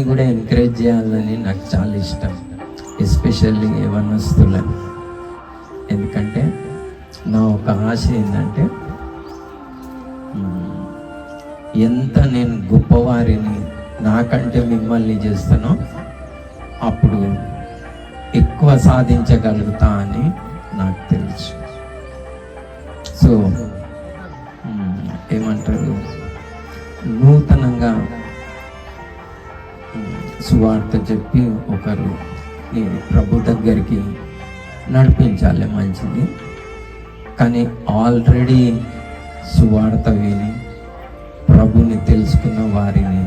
కూడా ఎంకరేజ్ చేయాలని నాకు చాలా ఇష్టం, ఎస్పెషల్లీ యవనస్తులని. ఎందుకంటే నా ఒక ఆశ ఏంటంటే ఎంత నేను గొప్పవారిని నాకంటే మిమ్మల్ని చేస్తానో అప్పుడు ఎక్కువ సాధించగలుగుతా అని నాకు తెలుసు. సో ఏమంటారు, నూతనంగా సువార్త చెప్పి ఒకరు ప్రభు దగ్గరికి నడిపించాలి, మంచిది. కానీ ఆల్రెడీ సువార్త విని ప్రభుని తెలుసుకున్న వారిని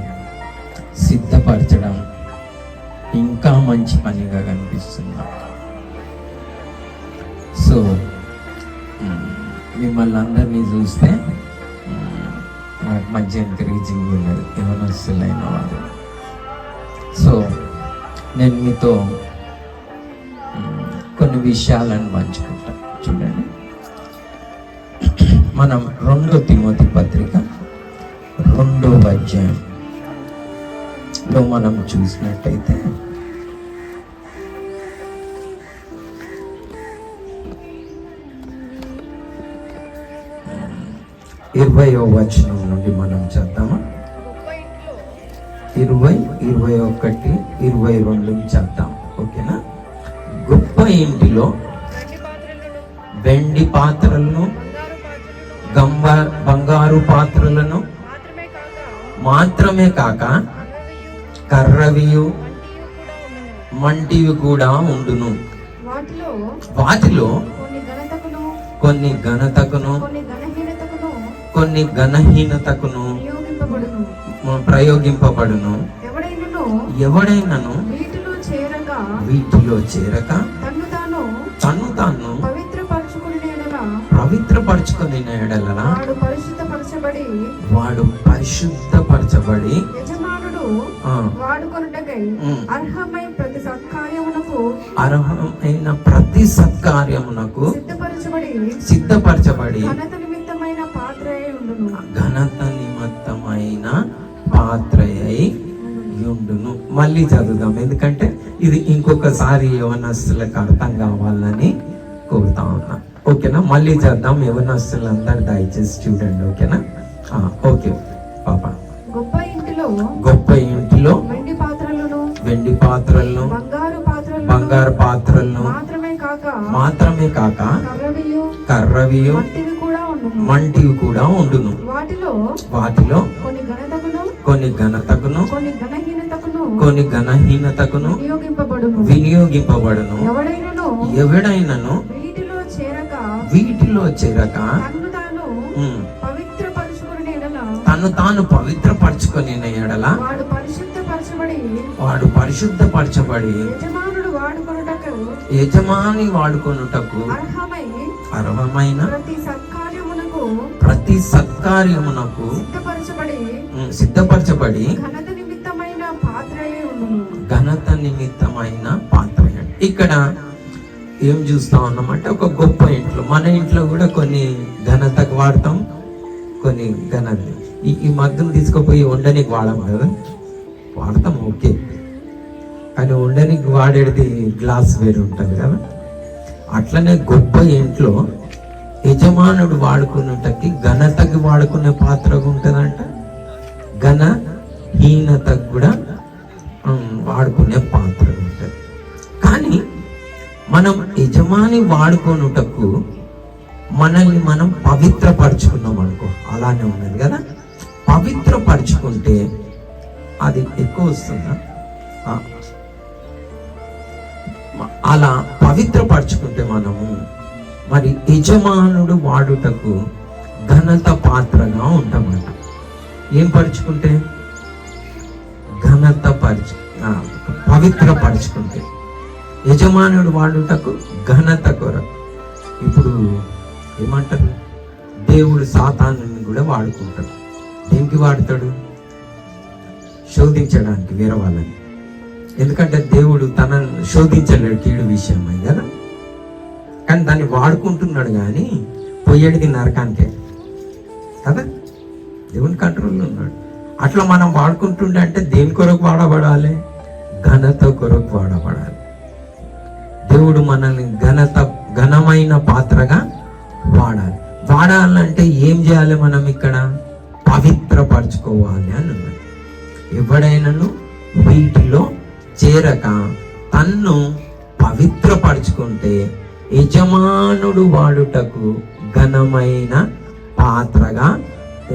సిద్ధపరచడం ఇంకా మంచి పనిగా కనిపిస్తుంది. సో మిమ్మల్ని అందరినీ చూస్తే నాకు మంచి ఎంకరేజింగ్ ఉన్నది, యవనస్తులైన వారు. సో నేను మీతో కొన్ని విషయాలను పంచుకుంటా. చూడండి, మనం 2 తిమోతి పత్రిక 2వ అధ్యాయంలో మనం చూసినట్టయితే 20వ వచనం నుండి మనం చద్దామా? 20, 21, 22 చద్దాం. ఓకేనా? గొప్ప ఇంటిలో వెండి పాత్రలను బంగారు పాత్రలను మాత్రమే కాక కర్రవియు మంటివి కూడా ఉండును. వాటిలో కొన్ని ఘనతకును కొన్ని ఘనహీనతకును ప్రయోగింపబడును. ఎవడైనను వీటిలో చేరక తను తాను పవిత్రపరచుకుని ఎడల వాడు పరిశుద్ధపరచబడి అర్హమైన ప్రతి సత్కార్యమునకు సిద్ధపరచబడి ఘనత నిమిత్తమైన పాత్రయై ఉండును. మళ్ళీ చదువుదాం, ఎందుకంటే ఇది ఇంకొకసారి యవనస్తులకు అర్థం కావాలని కోరుతా ఉన్నా. ఓకేనా? మళ్ళీ చేద్దాం. యవనస్తులందరూ దయచేసి చూడండి. ఓకేనా? ఓకే పాప. గొప్ప ఇంటిలో వెండి పాత్రలను బంగారు పాత్రలను మాత్రమే కాక కర్రవియు మంటివి కూడా ఉండును. వాటిలో కొన్ని ఘనతకును కొన్ని ఘనహీనతకును వినియోగింపబడును. ఎవడైనను వీటిలో చేరక తను తాను పవిత్రపరచుకుని ఎడల వాడు పరిశుద్ధపరచబడి యజమాని వాడుకొనుటకు అర్హమైన ప్రతి సత్కార్యమునకు సిద్ధపరచబడి ఘనత నిమిత్తమైన పాత్ర. ఇక్కడ ఏం చూస్తా ఉన్నామంటే, ఒక గొప్ప ఇంట్లో, మన ఇంట్లో కూడా కొన్ని ఘనతకు వాడతాం, కొన్ని ఘనత ఈ మగ్గును తీసుకుపోయి వండనికి వాడము కదా, వాడతాం ఓకే, కానీ వండనికి వాడేది గ్లాస్ వేరు ఉంటుంది కదా. అట్లనే గొప్ప ఇంట్లో యజమానుడు వాడుకున్నటకి ఘనతకి వాడుకునే పాత్ర ఉంటుందంట, ఘనహీనతకు కూడా వాడుకునే పాత్ర ఉంటుంది. కానీ మనం యజమాని వాడుకొనుటకు మనల్ని మనం పవిత్రపరచుకున్నాం అనుకో, అలానే ఉన్నది కదా. పవిత్రపరచుకుంటే అది ఎక్కువ వస్తుందా? అలా పవిత్రపరచుకుంటే మనము మరి యజమానుడు వాడుటకు ఘనత పాత్రగా ఉంటామట. ఏం పరుచుకుంటే? పవిత్రపరచుకుంటే యజమానుడు వాడుటకు ఘనత కొరకు. ఇప్పుడు ఏమంటారు, దేవుడు సాతానుని కూడా వాడుకుంటాడు. దేనికి వాడతాడు? శోధించడానికి వేరే వాళ్ళని. ఎందుకంటే దేవుడు తనను శోధించలేడు కీడు విషయమై కదా, కానీ దాన్ని వాడుకుంటున్నాడు. కానీ పోయేటిది నరకానికే కదా, దేవుని కంట్రోల్లో ఉన్నాడు. అట్లా మనం వాడుకుంటుండే అంటే దేని కొరకు వాడబడాలి? ఘనత కొరకు వాడబడాలి. దేవుడు మనల్ని ఘనమైన పాత్రగా వాడాలి. వాడాలంటే ఏం చేయాలి? మనం ఇక్కడ పవిత్రపరచుకోవాలి అని ఉన్నది. ఎవడైనాను వీటిలో చేరక తన్ను పవిత్రపరచుకుంటే యజమానుడు వాడుటకు ఘనమైన పాత్రగా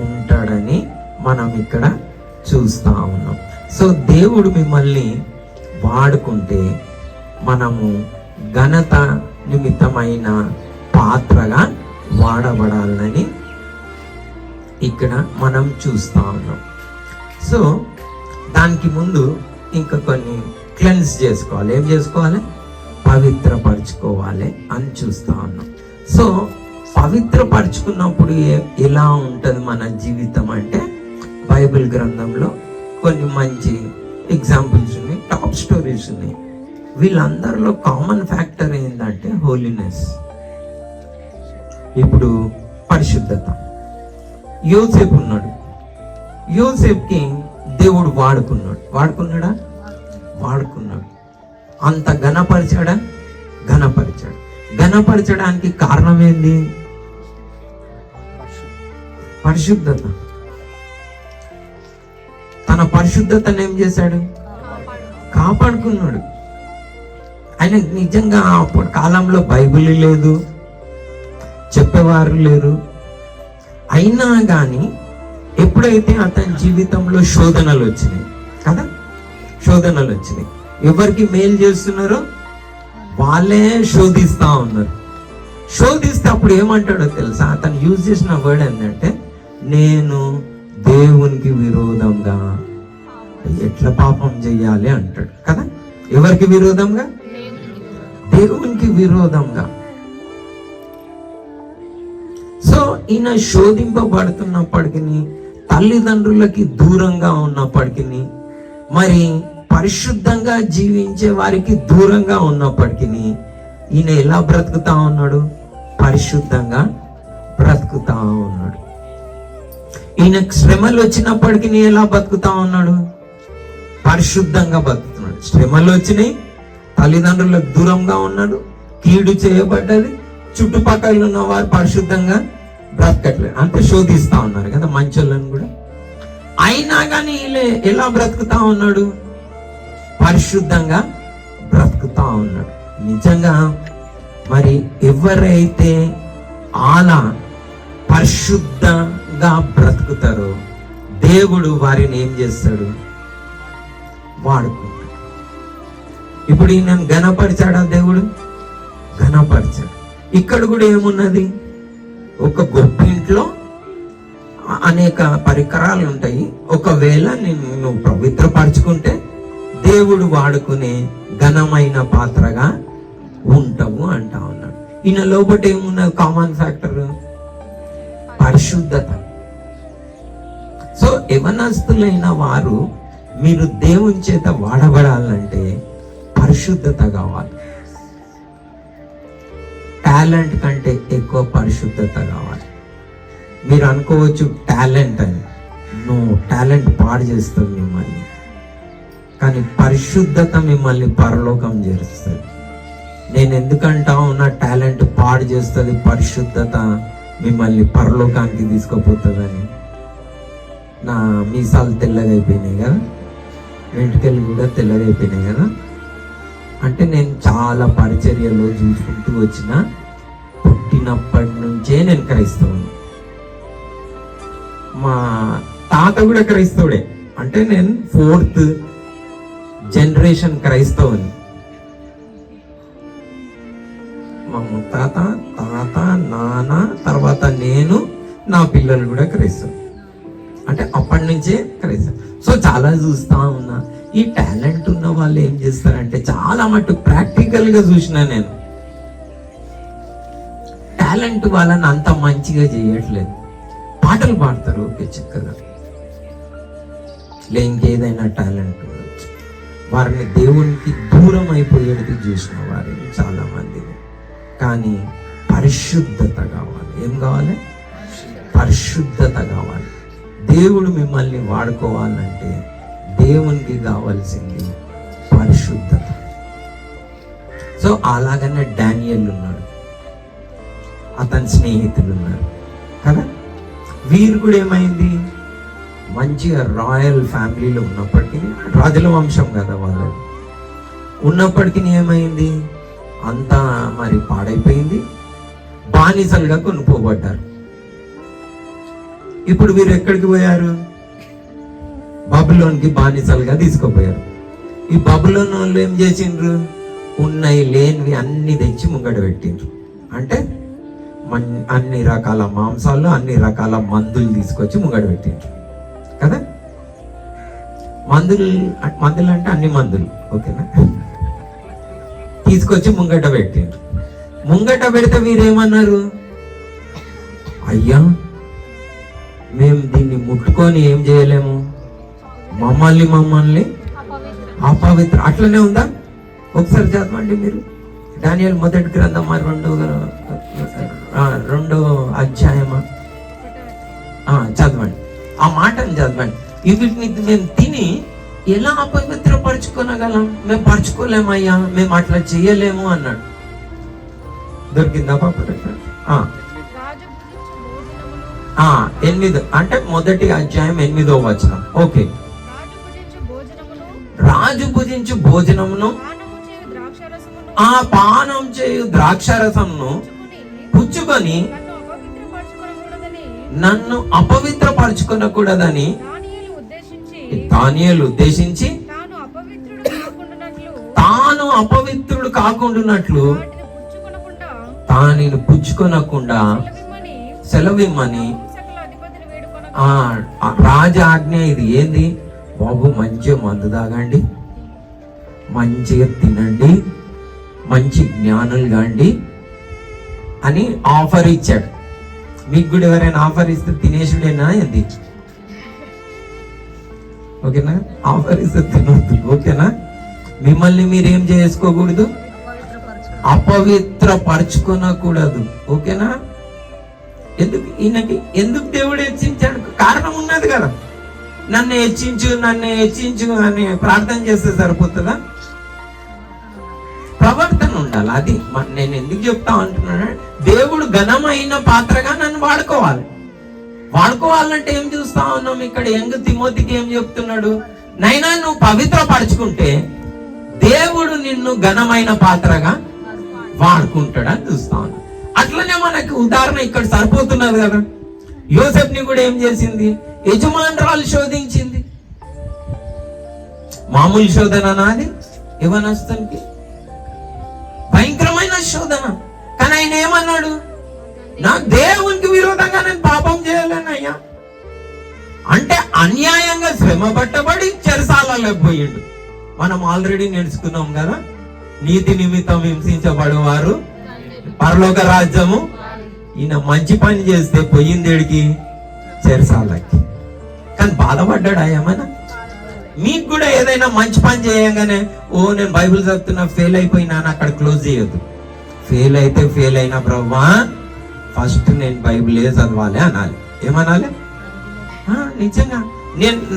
ఉంటాడని మనం ఇక్కడ చూస్తా ఉన్నాం. సో దేవుడు మిమ్మల్ని వాడుకుంటే మనము ఘనత నిమిత్తమైన పాత్రగా వాడబడాలని ఇక్కడ మనం చూస్తా ఉన్నాం. సో దానికి ముందు ఇంకా కొన్ని క్లెన్స్ చేసుకోవాలి. ఏం చేసుకోవాలి? పవిత్రపరచుకోవాలి అని చూస్తా ఉన్నాం. సో పవిత్రపరచుకున్నప్పుడు ఎలా ఉంటుంది మన జీవితం అంటే, బైబిల్ గ్రంథంలో కొన్ని మంచి ఎగ్జాంపుల్స్ ఉన్నాయి, టాప్ స్టోరీస్ ఉన్నాయి. వీళ్ళందరిలో కామన్ ఫ్యాక్టర్ ఏంటంటే హోలీనెస్. ఇప్పుడు పరిశుద్ధత. యోసేపు ఉన్నాడు. యోసేపుకి దేవుడు వాడుకున్నాడా? వాడుకున్నాడు. అంత ఘనపరిచాడా? ఘనపరిచాడు. ఘనపరచడానికి కారణం ఏంది? పరిశుద్ధత. తన పరిశుద్ధతను ఏం చేశాడు? కాపాడుకున్నాడు. ఆయన నిజంగా అప్పుడు కాలంలో బైబిల్ లేదు, చెప్పేవారు లేరు. అయినా కానీ ఎప్పుడైతే అతని జీవితంలో శోధనలు వచ్చినాయి కదా, శోధనలు వచ్చినాయి. ఎవరికి మేలు చేస్తున్నారో వాళ్ళే శోధిస్తా ఉన్నారు. శోధిస్తే అప్పుడు ఏమంటాడో తెలుసా? అతను యూజ్ చేసిన వర్డ్ ఏంటంటే, నేను దేవునికి విరోధంగా ఎట్లా పాపం చెయ్యాలి అంటాడు కదా. ఎవరికి విరోధంగా? దేవునికి విరోధంగా. సో ఈయన శోధింపబడుతున్నప్పటికీ, తల్లిదండ్రులకి దూరంగా ఉన్నప్పటికీ, మరి పరిశుద్ధంగా జీవించే వారికి దూరంగా ఉన్నప్పటికీ ఈయన ఎలా బ్రతుకుతా ఉన్నాడు? పరిశుద్ధంగా బ్రతుకుతా ఉన్నాడు. ఈయనకు శ్రమలు వచ్చినప్పటికీ ఎలా బతుకుతా ఉన్నాడు? పరిశుద్ధంగా బతుకుతున్నాడు. శ్రమలు వచ్చినాయి, తల్లిదండ్రులకు దూరంగా ఉన్నాడు, కీడు చేయబడ్డది, చుట్టుపక్కల ఉన్న వారు పరిశుద్ధంగా బ్రతకట్లేదు, అంటే శోధిస్తా ఉన్నారు కదా మంచోళ్ళని కూడా. అయినా కానీ ఎలా బ్రతుకుతా ఉన్నాడు? పరిశుద్ధంగా బ్రతుకుతా ఉన్నాడు. నిజంగా మరి ఎవరైతే అలా పరిశుద్ధంగా బ్రతుకుతారో దేవుడు వారిని ఏం చేస్తాడు? వాడుకుంటాడు. ఇప్పుడు ఈయనను ఘనపరిచాడా దేవుడు? ఘనపరిచాడు. ఇక్కడ కూడా ఏమున్నది? ఒక గొప్ప ఇంట్లో అనేక పరికరాలు ఉంటాయి. ఒకవేళ నువ్వు పవిత్రపరచుకుంటే దేవుడు వాడుకునే ఘనమైన పాత్రగా ఉంటావు అంటా ఉన్నాడు. ఈయన లోపల ఏమున్నది? కామన్ ఫ్యాక్టర్ పరిశుద్ధత. సో యవనస్తులైన వారు మీరు దేవుని చేత వాడబడాలంటే పరిశుద్ధత కావాలి. టాలెంట్ కంటే ఎక్కువ పరిశుద్ధత కావాలి. మీరు అనుకోవచ్చు టాలెంట్ అని. నో, టాలెంట్ పాడు చేస్తుంది మిమ్మల్ని, కానీ పరిశుద్ధత మిమ్మల్ని పరలోకం చేరుస్తుంది. నేను ఎందుకంటా ఉన్నా టాలెంట్ పాడు చేస్తుంది, పరిశుద్ధత మిమ్మల్ని పరలోకానికి తీసుకుపోతుందని. నా మీసాలు తెల్లగా అయిపోయినాయి కదా, వెంట్రుకలు కూడా తెల్లగా అయిపోయినాయి కదా. అంటే నేను చాలా పరిచర్యలో చూసుకుంటూ వచ్చిన, పుట్టినప్పటి నుంచే నేను క్రైస్తవుని. మా తాత కూడా క్రైస్తవుడే, అంటే నేను 4th జనరేషన్ క్రైస్తవుని. మా ముత్తాత, తాత, నాన్న, తర్వాత నేను, నా పిల్లలు కూడా క్రైస్తవు. అంటే అప్పటి నుంచే క్రైస్తవు. సో చాలా చూస్తా ఉన్నా. ఈ టాలెంట్ ఉన్న వాళ్ళు ఏం చేస్తారంటే, చాలా మటు ప్రాక్టికల్ గా చూసినా నేను, టాలెంట్ వాళ్ళని అంత మంచిగా చేయట్లేదు. పాటలు పాడతారు ఓకే చక్కగా, ఇంకేదైనా టాలెంట్ ఉండొచ్చు. వారిని దేవునికి దూరం అయిపోయేది చూసిన వారు చాలా మందిని. కానీ పరిశుద్ధత కావాలి. ఏం కావాలి? పరిశుద్ధత కావాలి. దేవుడు మిమ్మల్ని వాడుకోవాలంటే దేవునికి కావాల్సింది పరిశుద్ధత. సో అలాగనే డానియేల్ ఉన్నాడు, అతని స్నేహితులు ఉన్నారు కదా. వీరు కూడా ఏమైంది, మంచిగా రాయల్ ఫ్యామిలీలో ఉన్నప్పటికీ, రాజుల వంశం కదా వాళ్ళది, ఉన్నప్పటికీ ఏమైంది, అంతా మరి పాడైపోయింది, బానిసలుగా కొనుక్కోబడ్డారు. ఇప్పుడు వీరు ఎక్కడికి పోయారు, బబులోన్కి బానిసలుగా తీసుకుపోయారు. ఈ బబులోన్ వాళ్ళు ఏం చేసిండ్రు, ఉన్నాయి లేనివి అన్ని తెచ్చి ముంగడ పెట్టిండ్రు. అంటే అన్ని రకాల మాంసాలు, అన్ని రకాల మందులు తీసుకొచ్చి ముంగడ పెట్టిండ్రు కదా. మందులు అంటే అన్ని మందులు, ఓకేనా, తీసుకొచ్చి ముంగట పెట్టిండ్రు. ముంగట పెడితే వీరేమన్నారు, అయ్యా మేము దీన్ని ముట్టుకొని ఏం చేయలేము, మమ్మల్ని అపవిత్ర. అట్లనే ఉందా, ఒకసారి చదవండి మీరు దానియేలు మొదటి గ్రంథం 2వ అధ్యాయమా చదవండి, ఆ మాటను చదవండి. వీటిని మేము తిని ఎలా అపవిత్రపరచుకోనగలం, మేము పరచుకోలేమయ్యా, మేము అట్లా చేయలేము అన్నాడు. దొరికిందా పాప? 8 అంటే మొదటి అధ్యాయం 8వ వచనం. ఓకే, రాజు భుజించు భోజనమును, ఆ పానం చేయు ద్రాక్షారసమును పుచ్చుకొని నన్ను అపవిత్రపరచుకొనకూడదని దానియేలు ఉద్దేశించి తాను అపవిత్రుడు కాకుండానట్లు తానిని పుచ్చుకొనకుండా సెలవిమ్మని రాజా ఆజ్ఞ. ఇది ఏంది బాబు, మంచిగా మందు తాగండి, మంచిగా తినండి, మంచి జ్ఞానులు కాండి అని ఆఫర్ ఇచ్చాడు. మీకు కూడా ఎవరైనా ఆఫర్ ఇస్తే తినేసుడేనా ఏంది? ఓకేనా, ఆఫర్ ఇస్తే తినొద్దు, ఓకేనా. మిమ్మల్ని మీరేం చేసుకోకూడదు, అపవిత్రపరచుకోనకూడదు, ఓకేనా. ఎందుకు దేవుడు హెచ్చించాడు, కారణం ఉన్నది కదా. నన్ను హెచ్చించు అని ప్రార్థన చేస్తే సరిపోతుందా? ప్రవర్తన ఉండాలి. అది నేను ఎందుకు చెప్తా అంటున్నాను, దేవుడు ఘనమైన పాత్రగా నన్ను వాడుకోవాలంటే ఏం చూస్తా ఉన్నాం ఇక్కడ. తిమోతికి ఏం చెప్తున్నాడు, నైనా నువ్వు పవిత్రపరచుకుంటే దేవుడు నిన్ను ఘనమైన పాత్రగా వాడుకుంటాడని చూస్తా ఉన్నాం. అట్లనే మనకు ఉదాహరణ ఇక్కడ సరిపోతున్నది కదా. యోసేపుని కూడా ఏం చేసింది, యజమానురాలు శోధించింది. మామూలు శోధన నాది, యవనస్తునికి భయంకరమైన శోధన. కానీ ఆయన ఏమన్నాడు, నా దేవునికి విరోధంగా నేను పాపం చేయలేనయ్యా అంటే అన్యాయంగా శ్రమ పట్టబడి చెరసాలలో పోయిండు. మనం ఆల్రెడీ నేర్చుకున్నాం కదా, నీతి నిమిత్తం హింసించబడేవారు పరలోక రాజ్యము. ఈయన మంచి పని చేస్తే పోయిందేడికి, చెరసాలకి. కానీ బాధపడ్డాడు ఏమైనా? మీకు కూడా ఏదైనా మంచి పని చేయగానే నేను బైబిల్ చదువుతున్నా ఫెయిల్ అయిపోయినా అక్కడ క్లోజ్ చేయొద్దు. ఫెయిల్ అయితే ఫెయిల్ అయినా బ్రవ్వా, ఫస్ట్ నేను బైబిల్ చదవాలి అనాలి. ఏమనాలి? నిజంగా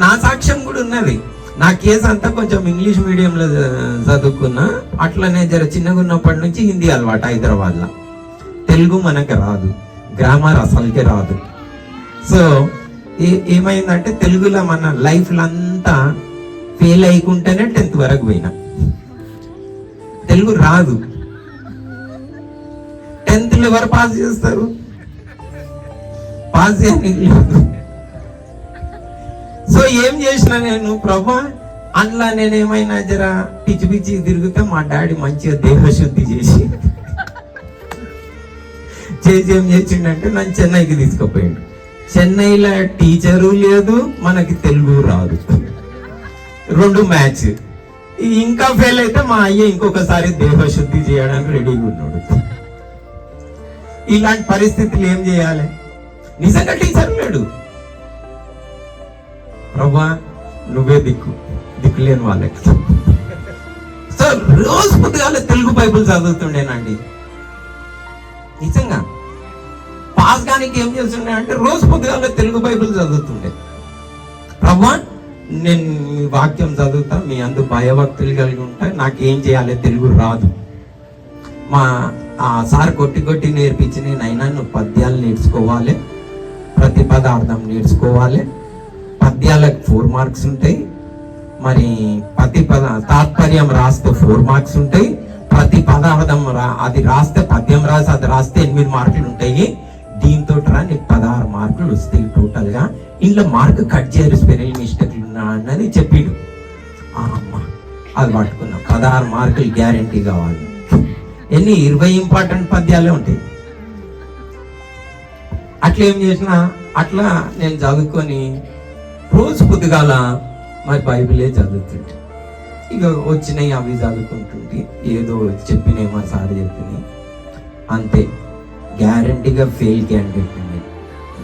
నా సాక్ష్యం కూడా ఉన్నది. నా కేసు అంతా కొంచెం ఇంగ్లీష్ మీడియంలో చదువుకున్నా. అట్లనే చిన్నగా ఉన్నప్పటి నుంచి హిందీ అలవాటు హైదరాబాద్లో. తెలుగు మనకు రాదు, గ్రామర్ అసలుకే రాదు. సో ఏమైందంటే తెలుగులో మన లైఫ్లో అంతా ఫెయిల్ అయ్యకుంటేనే 10th వరకు పోయినా. తెలుగు రాదు. 10th ఎవరు పాస్ చేస్తారు? పాస్ చేయడానికి లేదు. సో ఏం చేసిన నేను, ప్రభా అందులో నేనేమైనా పిచ్చి పిచ్చి తిరిగితే మా డాడీ మంచిగా దేహశుద్ధి చేసి ఏం చేసిండంటే నన్ను చెన్నైకి తీసుకుపోయిండు. చెన్నైలో టీచరు లేదు, మనకి తెలుగు రాదు, 2 మ్యాచ్. ఇంకా ఫెయిల్ అయితే మా అయ్య ఇంకొకసారి దేహశుద్ధి చేయడానికి రెడీగా ఉన్నాడు. ఇలాంటి పరిస్థితులు ఏం చేయాలి? నిజంగా టీచర్ లేడు. ప్రభా నువ్వే దిక్కులేని వాళ్ళకి. సో రోజు పొద్దుగాల తెలుగు బైబుల్ చదువుతుండేనండి. నిజంగా పాస్ గానికి ఏం చేస్తుండే అంటే రోజు పొద్దుగాల తెలుగు బైబిల్ చదువుతుండే. ప్రభువా నేను మీ వాక్యం చదువుతా, మీ అందు భయభక్తులు కలిగి ఉంటా, నాకేం చేయాలి తెలుగు రాదు. మా సార్ కొట్టి నేర్పించి నైనా నువ్వు పద్యాలు నేర్చుకోవాలి, ప్రతి పదార్థం నేర్చుకోవాలి, పద్యాలకు 4 మార్క్స్ ఉంటాయి, మరి ప్రతి తాత్పర్యం రాస్తే 4 మార్క్స్ ఉంటాయి, ప్రతి పదార్థం అది రాస్తే పద్యం రాసి అది రాస్తే 8 మార్కులు ఉంటాయి. దీంతో నీకు 16 మార్కులు వస్తాయి టోటల్ గా. ఇంట్లో మార్క్ కట్ చేయరు స్పెల్లింగ్ మిస్టేక్లు ఉన్నా అన్నది చెప్పిండు. అమ్మ అది పట్టుకున్నా, 16 మార్కులు గ్యారంటీ కావాలి. 20 ఇంపార్టెంట్ పద్యాలే ఉంటాయి. అట్లా ఏం చేసినా అట్లా నేను చదువుకొని రోజు పొద్దుగాల మరి బైబిలే చదువుతుంటే, ఇక వచ్చినాయి అవి చదువుకుంటుంటే ఏదో చెప్పినాయి మా సార్ చెప్పినాయి అంతే. గ్యారంటీగా ఫెయిల్ క్యాండిడేట్ ఉంది.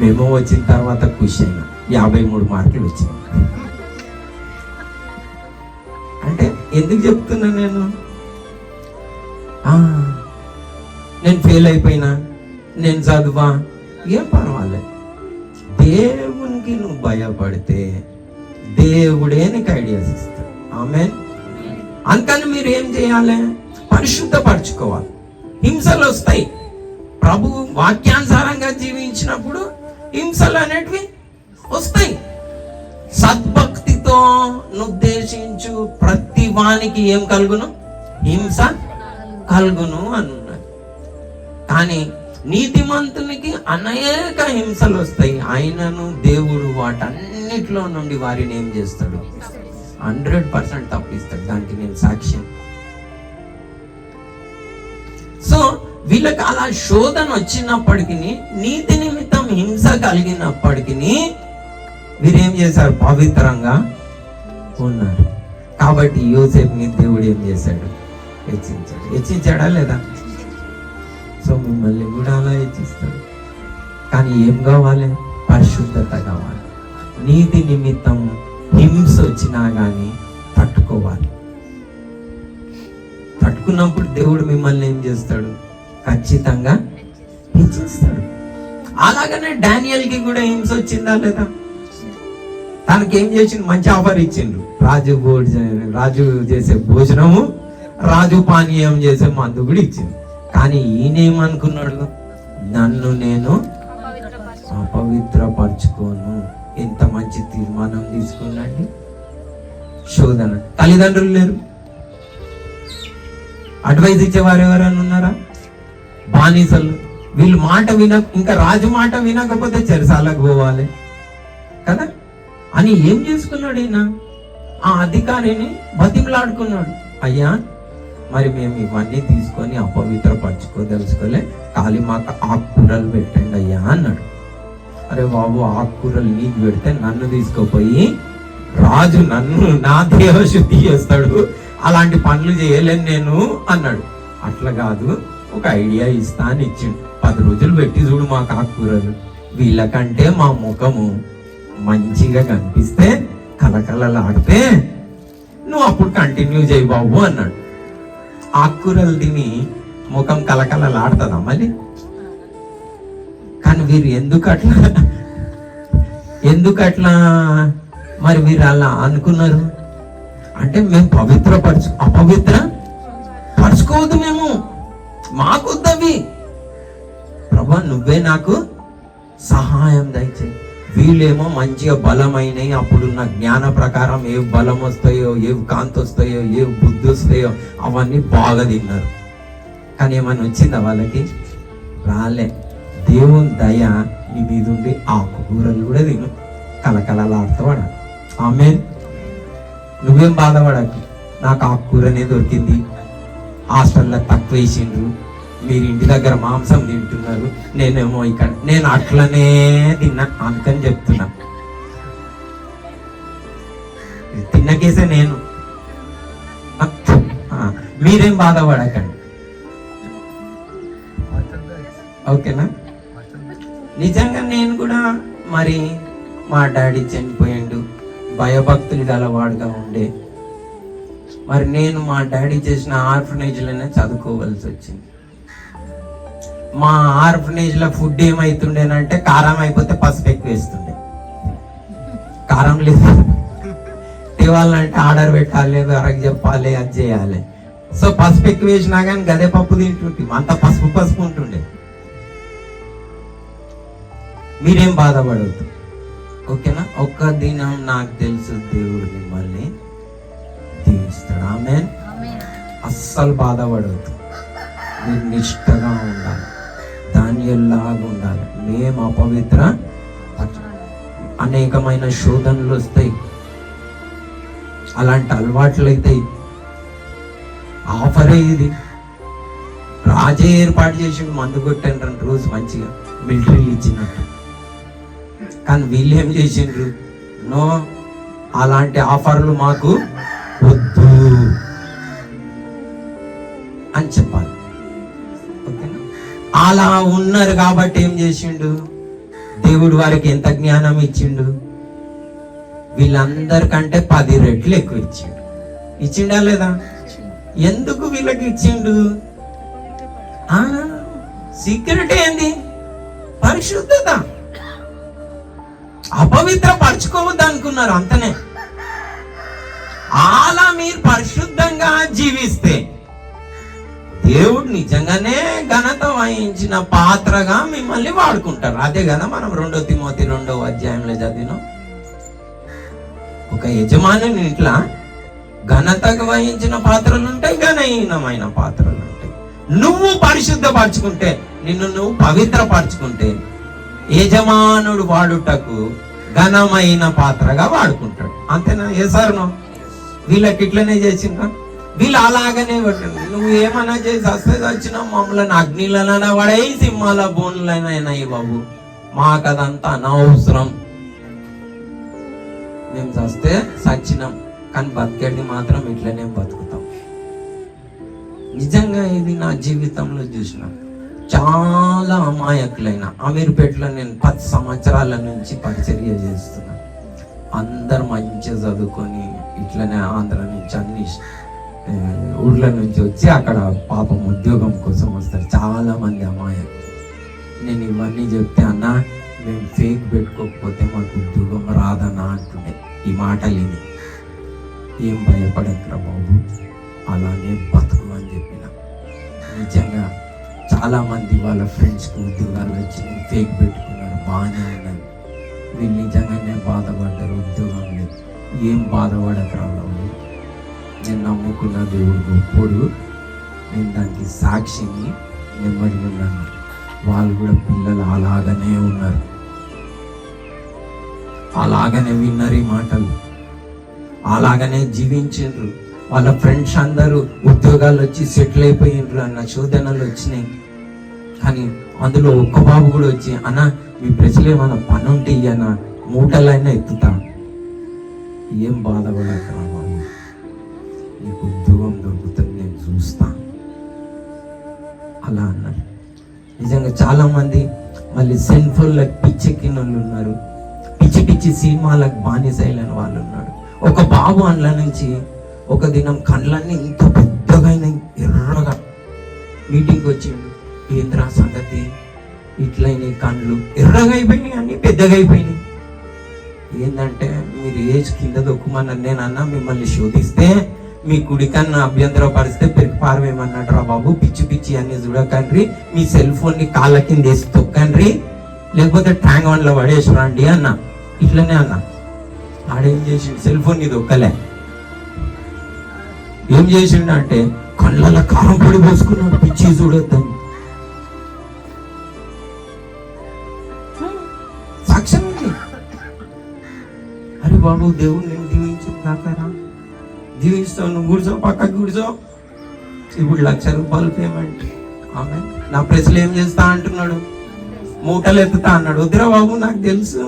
మేము వచ్చిన తర్వాత ఖుషి అయినా 53 మార్కులు వచ్చినాయి. అంటే ఎందుకు చెప్తున్నా నేను ఫెయిల్ అయిపోయినా, నేను చదువా, ఏం పర్వాలేదు. దేవునికి నువ్వు భయపడితే దేవుడే నీకు ఐడియాస్ ఇస్తాడు. ఆమేన్. అందుకని మీరు ఏం చేయాలి? పరిశుద్ధపరచుకోవాలి. హింసలు వస్తాయి. ప్రభు వాక్యానుసారంగా జీవించినప్పుడు హింసలు అనేటివి వస్తాయి. సద్భక్తితో ఉద్దేశించు ప్రతి వానికి ఏం కలుగును? హింస కలుగును అన్నాడు. కానీ నీతిమంతునికి అనేక హింసలు వస్తాయి. ఆయనను దేవుడు వాటన్నిటిలో నుండి వారిని ఏం చేస్తాడు? 100% తప్పిస్తాడు. దానికి నేను సాక్ష్యం. సో వీళ్ళకి అలా శోధన వచ్చినప్పటికీ, నీతి నిమిత్తం హింస కలిగినప్పటికీ వీరేం చేశారు? పవిత్రంగా ఉన్నారు. కాబట్టి యోసేపుని దేవుడు ఏం చేశాడు? హెచ్చించాడు. హెచ్చించాడా లేదా? సో మిమ్మల్ని కూడా అలా హెచ్చిస్తాడు. కానీ ఏం కావాలి? పరిశుద్ధత కావాలి. నీతి నిమిత్తం హింస వచ్చినా కానీ తట్టుకోవాలి. తట్టుకున్నప్పుడు దేవుడు మిమ్మల్ని ఏం చేస్తాడు? ఖచ్చితంగా హెచ్చిస్తాడు. అలాగనే డానియల్కి కూడా హింస వచ్చిందా లేదా? తనకి ఏం చేసిండు? మంచి ఆఫర్ ఇచ్చిండ్రు. రాజు చేసే భోజనము, రాజు పానీయం చేసే మందు కూడా ఇచ్చింది. కానీ ఈయనేమనుకున్నాడు? నన్ను నేను అపవిత్రపరచుకోను. ఎంత మంచి తీర్మానం తీసుకున్నాండి. శోధన. తల్లిదండ్రులు లేరు, అడ్వైజ్ ఇచ్చేవారు ఎవరైనా ఉన్నారా? బానిసలు. వీళ్ళు మాట ఇంకా రాజు మాట వినకపోతే చెరసాలకు పోవాలి కదా అని ఏం చేసుకున్నాడు ఈయన? ఆ అధికారిని బతిమలాడుకున్నాడు. అయ్యా మరి మేము ఇవన్నీ తీసుకొని అపవిత్రపరచుకోదలుచుకోలే, ఖాళీ మాకు ఆకుకూరలు పెట్టండి అయ్యా అన్నాడు. అరే బాబు, ఆకుకూరలు నీకు పెడితే నన్ను తీసుకుపోయి రాజు నా దేహశుద్ధి చేస్తాడు, అలాంటి పనులు చేయలేను నేను అన్నాడు. అట్లా కాదు, ఒక ఐడియా ఇస్తా అని ఇచ్చిండు. 10 రోజులు పెట్టి చూడు మాకు ఆకుకూరలు, వీళ్ళకంటే మా ముఖము మంచిగా కనిపిస్తే, కలకలలాడితే నువ్వు అప్పుడు కంటిన్యూ చేయి బాబు అన్నాడు. ఆకుకూరలు తిని ముఖం కలకలలాడుతుందా మళ్ళీ? కానీ వీరు ఎందుకట్లా మరి వీరు అలా అనుకున్నారు అంటే, మేము అపవిత్ర పరచుకోవద్దు, మేము మాకొద్దవి. ప్రభా నువ్వే నాకు సహాయం దయచేయి. వీళ్ళేమో మంచిగా బలమైనవి, అప్పుడున్న జ్ఞాన ప్రకారం ఏ బలం వస్తాయో, ఏ కాంతి వస్తాయో, ఏ బుద్ధి వస్తాయో అవన్నీ బాగా తిన్నారు. కానీ ఏమన్నా వచ్చిందా వాళ్ళకి? రాలే. దేవుని దయ నీ మీద ఉండి ఆకుకూరలు కూడా తిను, కలకలలాడుతావాడ. ఆమేన్. నువ్వేం బాధపడకు, నాకు ఆకుకూరనే దొరికింది, హాస్టల్లో తక్కువ వేసిండ్రు, మీరు ఇంటి దగ్గర మాంసం తింటున్నారు, నేనేమో ఇక్కడ నేను అట్లనే తిన్నా అందుకని చెప్తున్నా. తిన్న కేసే నేను. మీరేం బాధపడకండి, ఓకేనా? నిజంగా నేను కూడా మరి మా డాడీ చనిపోయిండు, భయభక్తులు గలవాడుగా ఉండే. మరి నేను మా డాడీ చేసిన ఆర్ఫనేజ్లోనే చదువుకోవాల్సి వచ్చింది. మా ఆర్ఫనేజ్లో ఫుడ్ ఏమైతుండేనంటే, కారం అయిపోతే పసుపు ఎక్కువ వేస్తుండే. కారం లేదు, తేవాలంటే ఆర్డర్ పెట్టాలి, వరకు చెప్పాలి, అది చేయాలి. సో పసుపు ఎక్కువ వేసినా కానీ గదే పప్పు తింటుంటే అంత పసుపు ఉంటుండే. మీరేం బాధపడవద్దు, ఓకేనా? ఒక్క దినం నాకు తెలుసు దేవుడు మిమ్మల్ని దీవిస్తాడు. ఆమేన్. అస్సలు బాధపడవద్దు, మీరు నిష్ఠగా ఉండాలి, దానియేలులాగా ఉండాలి. మేము అపవిత్ర, అనేకమైన శోధనలు వస్తాయి, అలాంటి అలవాట్లు అవుతాయి. ఆఫరే ఇది, రాజే ఏర్పాటు చేసి మందు కొట్టాను రోజు మంచిగా మిలిటరీలు ఇచ్చినట్టు. కానీ వీళ్ళు ఏం చేసిండ్రు? నో, అలాంటి ఆఫర్లు మాకు వద్దు అని చెప్పాలి, ఓకేనా? అలా ఉన్నారు కాబట్టి ఏం చేసిండు దేవుడు? వారికి ఎంత జ్ఞానం ఇచ్చిండు? వీళ్ళందరికంటే 10 రెట్లు ఎక్కువ ఇచ్చిండు. ఇచ్చిండా లేదా? ఎందుకు వీళ్ళకి ఇచ్చిండు? సీక్రెట్ ఏంది? పరిశుద్ధత. అపవిత్ర పరచుకోవద్దు అనుకున్నారు, అంతనే. అలా మీరు పరిశుద్ధంగా జీవిస్తే దేవుడు నిజంగానే ఘనత వహించిన పాత్రగా మిమ్మల్ని వాడుకుంటారు. అదే కదా మనం 2 తిమోతి 2వ అధ్యాయంలో చదివినాం. ఒక యజమాని ఇంట్లో ఘనతగా వహించిన పాత్రలు ఉంటాయి, ఘనహీనమైన పాత్రలు ఉంటాయి. నువ్వు పరిశుద్ధపరచుకుంటే, నిన్ను నువ్వు పవిత్రపరచుకుంటే, యజమానుడు వాడుటకు ఘనమైన పాత్రగా వాడుకుంటాడు. అంతేనా? ఏసారును వీళ్ళకి ఇట్లనే చేసిండ్రా? వీళ్ళు అలాగనే పట్టింది. నువ్వు ఏమన్నా చేసి వస్తే వచ్చినా మమ్మల్ని అగ్నిలైనా పడే, సింహాల బోన్లైనా బాబు, మాకు అదంతా అనవసరం. మేము చస్తే సచ్చినాం, కానీ బతికేది మాత్రం ఇట్లనే బతుకుతాం. నిజంగా ఇది నా జీవితంలో చూసిన చాలా అమాయకులైన. అమీర్పేటలో నేను 10 సంవత్సరాల నుంచి పరిచర్య చేస్తున్నా. అందరు మంచిగా చదువుకొని ఇట్లనే ఆంధ్ర నుంచి అన్ని ఊర్ల నుంచి వచ్చి అక్కడ పాపం ఉద్యోగం కోసం వస్తారు చాలా మంది అమాయకులు. నేను ఇవన్నీ చెప్తే, అన్న మేము ఫేక్ పెట్టుకోకపోతే మాకు ఉద్యోగం రాదన్నా అంటుండే. ఈ మాటలు ఇది ఏం భయపడకరా బాబు, అలానే బతుకు అని చెప్పిన. నిజంగా చాలా మంది వాళ్ళ ఫ్రెండ్స్కి ఉద్యోగాలు వచ్చి ఫేక్ పెట్టుకున్నారు, బాగానే ఉన్నది. వీళ్ళు నిజంగానే బాధపడ్డారు, ఉద్యోగం లేదు. ఏం బాధపడకరా బాబు, నేను నమ్ముకున్న దేవుడు గొప్పోడు, నేను దానికి సాక్షిని, నెమ్మది ఉన్నాను. వాళ్ళు కూడా పిల్లలు అలాగనే ఉన్నారు, అలాగనే విన్నారు ఈ మాటలు, అలాగనే జీవించిండ్రు. వాళ్ళ ఫ్రెండ్స్ అందరూ ఉద్యోగాలు వచ్చి సెటిల్ అయిపోయిండ్రు అన్న శోధనలు వచ్చినాయి. కానీ అందులో ఒక్క బాబు కూడా వచ్చి, అన్న మీ ప్రజలు ఏమన్నా పని ఉంటే అన్న మూటలైనా ఎత్తుతా. ఏం బాధపడకరా బాబు, నీకు ఉద్యోగం దొరుకుతుంది, నేను చూస్తా అలా అన్నారు. నిజంగా చాలా మంది మళ్ళీ సెన్ఫోన్లకు పిచ్చెక్కిన వాళ్ళు ఉన్నారు, పిచ్చి పిచ్చి సినిమాలకు బానిసైలని వాళ్ళు ఉన్నారు. ఒక బాబు అందులో నుంచి ఒక దినం కళ్ళన్నీ ఇంత పెద్దగా ఎర్రగా మీటింగ్కి వచ్చిండు. ఏంద్రా సంగతి, ఇట్లయినాయి కళ్ళు, ఎర్రగా అయిపోయినాయి, అన్ని పెద్దగా అయిపోయినాయి. ఏంటంటే మీరు ఏజ్ కింద దొక్కుమన్నారు. నేను అన్నా మిమ్మల్ని శోధిస్తే, మీ కుడికన్నా అభ్యంతరపరిస్తే పెరిగి పారవేయమన్నాడు రా బాబు. పిచ్చి పిచ్చి అన్ని చూడకండ్రి, మీ సెల్ ఫోన్ని కాళ్ళ కింద వేసి తొక్కండ్రి, లేకపోతే ట్యాంక్ వన్లో పడేసి రండి అన్న. ఇట్లనే అన్న. ఆడేం చేసిండు, సెల్ ఫోన్ ఇది ఒక్కలే ఏం చేసిండు అంటే కళ్ళలో కారం పొడి పోసుకున్నాడు, పిచ్చి చూడొద్దని. సాక్ష్యం ఉంది. అరే బాబు, దేవుడు నేను దీవించుకున్నాకరా, జీవిస్తావు, నువ్వు కూర్చో, పక్కకు కూర్చో. ఇప్పుడు 1,00,000 రూపాయలు పేమెంట్. ఆమె నా ప్రశ్నలు ఏం చేస్తా అంటున్నాడు, మూటలు ఎత్తుతా అన్నాడు. వద్దురా బాబు, నాకు తెలుసు,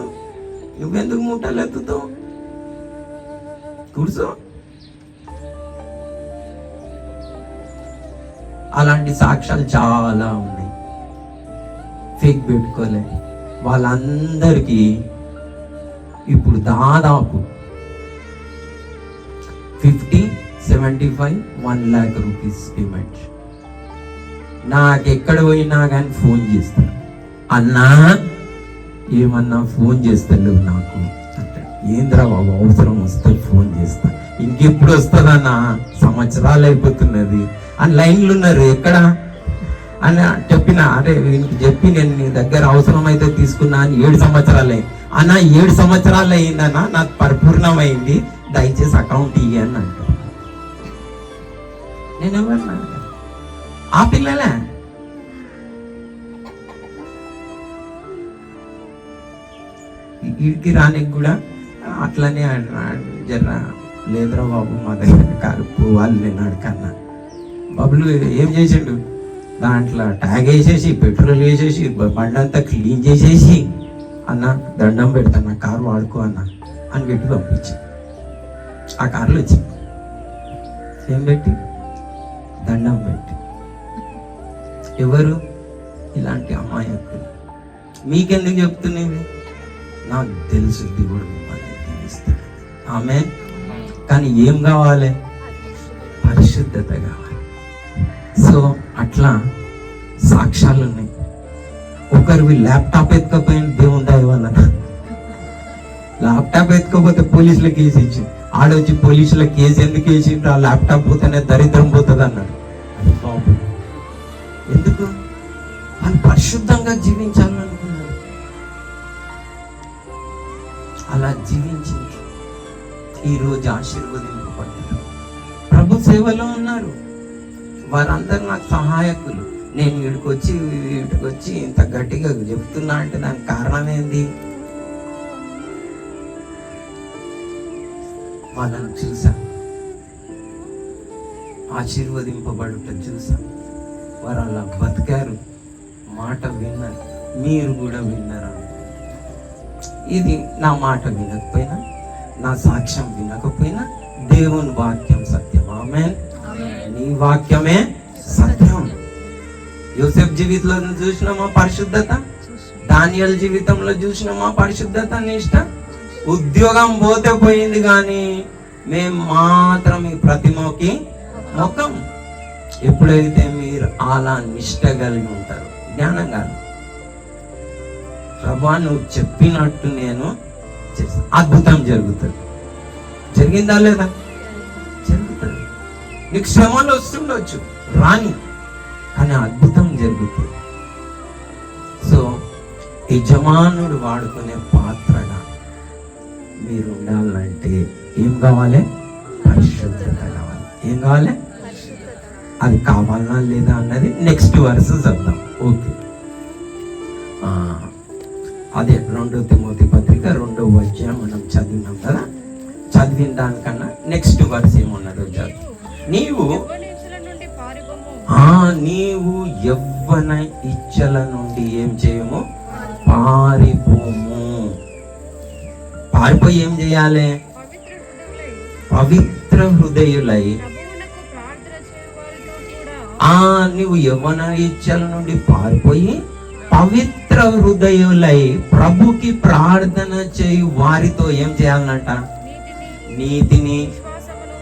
నువ్వెందుకు మూటలు ఎత్తుతావు, కూర్చో. అలాంటి సాక్ష్యాలు చాలా ఉన్నాయి. ఫేక్ పెట్టుకోలే వాళ్ళందరికీ ఇప్పుడు దాదాపు 50, 75, 1 lakh రూపీస్ పేమెంట్. నాకెక్కడ పోయినా కానీ ఫోన్ చేస్తారు, అన్నా ఏమన్నా ఫోన్ చేస్తలేవు నాకు అంటాడు. ఏంద్రా బాబు అవసరం వస్తే ఫోన్ చేస్తా. ఇంకెప్పుడు వస్తుందన్నా, సంవత్సరాలు అయిపోతున్నది అని లైన్లు ఉన్నారు. ఎక్కడ అని చెప్పిన, అరే వీనికి చెప్పి నేను నీ దగ్గర అవసరం అయితే తీసుకున్నా అని 7 సంవత్సరాలు అయింది అన్న. 7 సంవత్సరాలు అయిందన్నా, నాకు పరిపూర్ణమైంది, దయచేసి అకౌంట్ ఇయ్యి అని అంటారు. నేనేమన్నా ఆ పిల్లలే వీడికి రానికి కూడా అట్లనే జర లేదురా బాబు మా దగ్గర కారు పోవాలి నేను అడకన్నా. బాబులు ఏం చేసిండు, దాంట్లో ట్యాగ్ వేసేసి పెట్రోల్ వేసేసి బండంతా క్లీన్ చేసేసి అన్న దండం పెడతాను కారు వాడుకో అన్న అని పెట్టి పంపించి ఆ కారులో వచ్చి ఏం పెట్టి దండం పెట్టి. ఎవరు ఇలాంటి అమాయకులు? మీకెందుకు చెప్తున్నది? నాకు తెలుసు దేవుడు మిమ్మల్ని దీవిస్తాడు. ఆమేన్. కానీ ఏం కావాలి? పరిశుద్ధత కావాలి. సో అట్లా సాక్ష్యాలు ఉన్నాయి. ఒకరివి ల్యాప్టాప్ ఎత్తుకపోయిన దేవుని దయ వల్ల, ల్యాప్టాప్ ఎత్తుకపోతే పోలీసుల కేసు ఇచ్చి ఆడొచ్చి పోలీసుల కేసు ఎందుకు వేసిండ్రు, ఆ ల్యాప్టాప్ పోతేనే దరిద్రం పోతుంది అన్నాడు. బాబు ఎందుకు? వాళ్ళు పరిశుద్ధంగా జీవించాలనుకున్నారు. అలా జీవించి ఈరోజు ఆశీర్వదింపబడ్డారు, ప్రభు సేవలో ఉన్నారు. వారందరూ నాకు సహాయకులు. నేను వీటికి వచ్చి ఇంత గట్టిగా చెప్తున్నా అంటే దానికి కారణం ఏంది? వాళ్ళని చూసా, ఆశీర్వదింపబడుట చూసా. వారు అలా బతికారు, మాట విన్నారు. మీరు కూడా విన్నారు. ఇది నా మాట వినకపోయినా, నా సాక్ష్యం వినకపోయినా దేవుని వాక్యం సత్యం. ఆమేన్. నీ వాక్యమే సత్యం. యోసేపు జీవితంలో చూసినామా పరిశుద్ధత? దానియేలు జీవితంలో చూసినామా పరిశుద్ధత, నిష్ట? ఉద్యోగం పోతే పోయింది కానీ మేము మాత్రం ఈ ప్రతిమకి ముఖం. ఎప్పుడైతే మీరు అలా నిష్ట కలిగి ఉంటారు, జ్ఞానం కాదు, ప్రభా నువ్వు చెప్పినట్టు నేను చేస్తాను, అద్భుతం జరుగుతుంది. జరిగిందా లేదా? జరుగుతుంది. నీకు శ్రమలు వస్తుండొచ్చు, రాని, కానీ అద్భుతం జరుగుతుంది. సో యజమానుడు వాడుకునే పాత్రగా మీరు ఉండాలంటే ఏం కావాలి? పరిశుద్ధత కావాలి. ఏం కావాలి? అది కావాలన్నా లేదా అన్నది నెక్స్ట్ వర్స్ చదువుతాం. ఓకే, అదే 2 తిమోతి పత్రిక 2వ అధ్యాయం మనం చదివినాం కదా. చదివిన దానికన్నా నెక్స్ట్ వర్స్ ఏమున్నదో చదువు. నీవు యవ్వన ఇచ్చల నుండి ఏం చేయము? పారిపోము. పారిపోయి ఏం చేయాలి? పవిత్ర హృదయులై. నువ్వు యవ్వన ఇచ్చల నుండి పారిపోయి పవిత్ర హృదయులై ప్రభుకి ప్రార్థన చేయు వారితో ఏం చేయాలన్నట? నీతిని,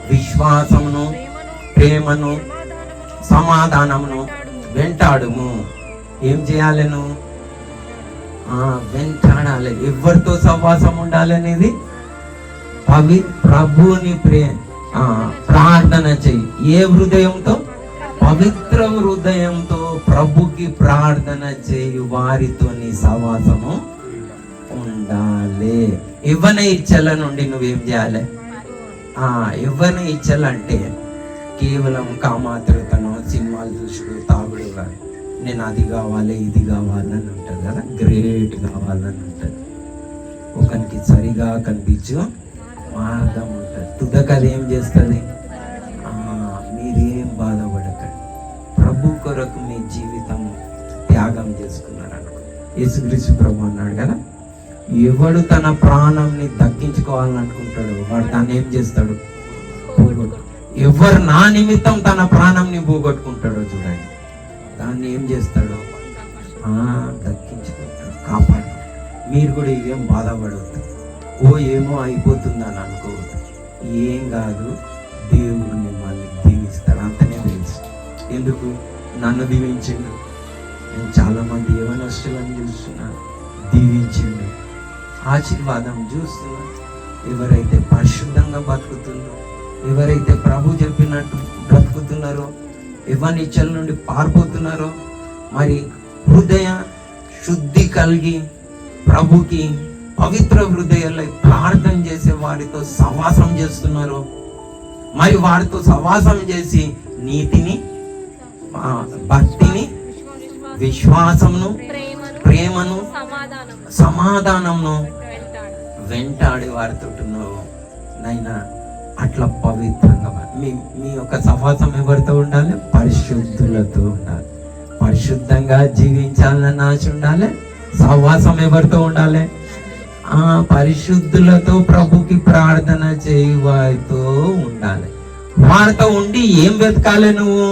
విశ్వాసమును, ప్రేమను, సమాధానమును వెంటాడుము. ఏం చేయాలను? వెంటాడాలి. ఎవరితో సహవాసం ఉండాలనేది? ప్రభుని ప్రార్థన చెయ్యి. ఏ హృదయంతో? పవిత్ర హృదయంతో ప్రభుకి ప్రార్థన చేయు వారితో నీ సహవాసము ఉండాలి. ఇవ్వని ఇచ్చల నుండి నువ్వేం చేయాలి? ఇవ్వని ఇచ్చలంటే కేవలం కామాతృతను, సినిమాలు చూసుడు, తాగుడు కాదు. నేను అది కావాలి, ఇది కావాలని ఉంటుంది కదా, గ్రేట్ కావాలని ఉంటుంది. ఒకరికి సరిగా కనిపించు మార్గం ఉంటుంది. తుదకది ఏం చేస్తుంది? మీరేం బాధపడకండి, ప్రభు కొరకు మీ జీవితం త్యాగం చేసుకున్నారు అనుకో. యేసుక్రీస్తు ప్రభు అన్నాడు కదా, ఎవడు తన ప్రాణంని దక్కించుకోవాలని అనుకుంటాడు వాడు దాన్ని ఏం చేస్తాడు? పోగొట్టు. ఎవరు నా నిమిత్తం తన ప్రాణంని పోగొట్టుకుంటాడో చూడండి, దాన్ని ఏం చేస్తాడు? దక్కించుకుంటాడు, కాపాడు. మీరు కూడా ఇవేం బాధపడవద్దు, ఏమో అయిపోతుందని అనుకోవద్దు. ఏం కాదు, దేవుడు మిమ్మల్ని దీవిస్తాడు, అంతనే తెలుసు. ఎందుకు? నన్ను దీవించిండు. నేను చాలా మంది యవనస్తులను చూస్తున్నా, దీవించిండు, ఆశీర్వాదం చూస్తున్నా. ఎవరైతే పరిశుద్ధంగా బతుకుతుందో, ఎవరైతే ప్రభు చెప్పినట్టు బ్రతుకుతున్నారో, ఎవరి ఇచ్చల నుండి పారిపోతున్నారో, మరి హృదయ శుద్ధి కలిగి ప్రభుకి పవిత్ర హృదయాల్లో ప్రార్థన చేసే వారితో సహవాసం చేస్తున్నారు, మరి వారితో సహవాసం చేసి నీతిని, భక్తిని, విశ్వాసమును, ప్రేమను, సమాధానమును వెంటాడి వారితో నైనా అట్లా పవిత్రంగా మీ యొక్క సహవాసం ఎవరితో ఉండాలి? పరిశుద్ధులతో ఉండాలి. పరిశుద్ధంగా జీవించాలని ఆశ ఉండాలి. సహవాసం ఎవరితో ఉండాలి? పరిశుద్ధులతో ప్రభుకి ప్రార్థన చేయి వారితో ఉండాలి. వారితో ఉండి ఏం వెతకాలి నువ్వు?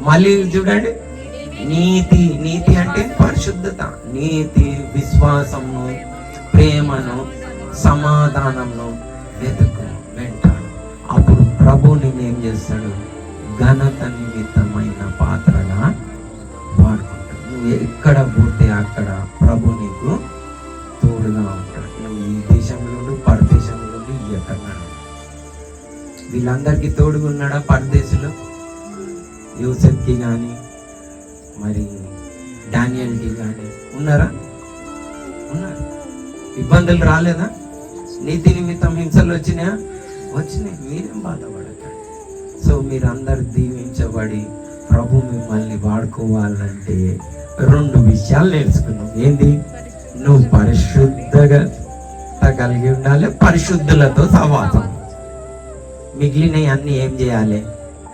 మళ్ళీ చూడండి, నీతి. నీతి అంటే పరిశుద్ధత. నీతి, విశ్వాసమును, ప్రేమను, సమాధానమును వెంటాడు. అప్పుడు ప్రభు నిన్నేం చేస్తాడు? ఘనత నిమిత్తమైన పాత్రగా వాడుకుంటాడు. నువ్వు ఎక్కడ పోతే అక్కడ ప్రభు నీకు తోడుగా ఉంటాడు. నువ్వు ఈ దేశంలో నుండి పరదేశంలో నుండి ఎక్కడ వీళ్ళందరికీ తోడుగా ఉన్నాడా? పరదేశంలో యూసెఫ్కి కానీ మరి డానియల్కి కానీ ఉన్నారా? ఉన్నారు. ఇబ్బందులు రాలేదా? నీతి నిమిత్తం హింసలు వచ్చినాయా? వచ్చినాయి. మీరేం బాధపడకండి. సో మీరందరు దీవించబడి ప్రభు మిమ్మల్ని వాడుకోవాలంటే 2 విషయాలు నేర్చుకున్నాం. ఏంది? నువ్వు పరిశుద్ధంగా కలిగి ఉండాలి, పరిశుద్ధులతో సహవాసం. మిగిలినవి అన్ని ఏం చేయాలి?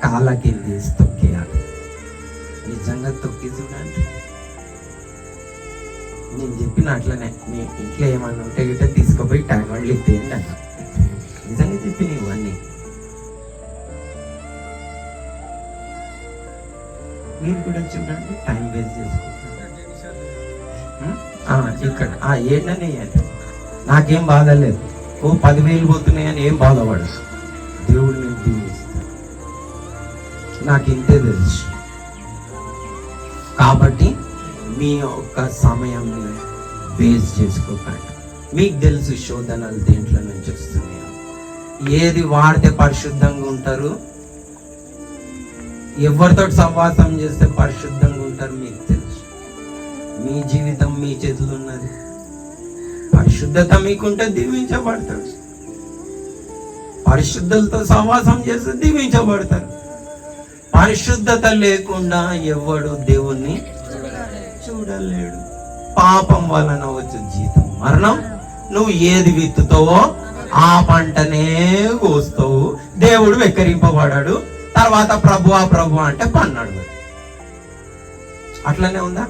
కాళ్ళ కింద తొక్కేయాలి. నిజంగా తొక్కి చూడండి. నేను చెప్పిన అట్లనే మీ ఇంట్లో ఏమన్నా ఉంటే గిట్ట తీసుకుపోయి టైం వాళ్ళు తేండి అన్న. నిజంగా చెప్పిన ఇవన్నీ మీరు కూడా చూడండి. టైం వేస్ట్ చేసుకుంటారు ఇక్కడ. ఏంటనే నాకేం బాధ లేదు. 10,000 పోతున్నాయని ఏం బాధపడు. దేవుడు నేను దీవిస్తాను. నాకు ఇంతే తెలుసు. కాబట్టి మీ యొక్క సమయాన్ని వేస్ట్ చేసుకోకండి. మీకు తెలుసు శోధనలు దేంట్లో నుంచి వస్తున్నాయి. ఏది వాడితే పరిశుద్ధంగా ఉంటారు, ఎవరితో సహవాసం చేస్తే పరిశుద్ధంగా ఉంటారు మీకు తెలుసు. మీ జీవితం మీ చేతులు ఉన్నది. పరిశుద్ధత మీకుంటే దీవించబడతాడు. పరిశుద్ధులతో సహవాసం చేస్తే దీవించబడతారు. పరిశుద్ధత లేకుండా ఎవడు దేవుణ్ణి చూడలేడు. పాపం వలన వచ్చే జీతం మరణం. నువ్వు ఏది విత్తుతావో ఆ పంటనే కోస్తావు. దేవుడు వెక్కరింపబడాడు. తర్వాత ప్రభువా ప్రభు అంటే పన్నాడు. అట్లనే ఉందా?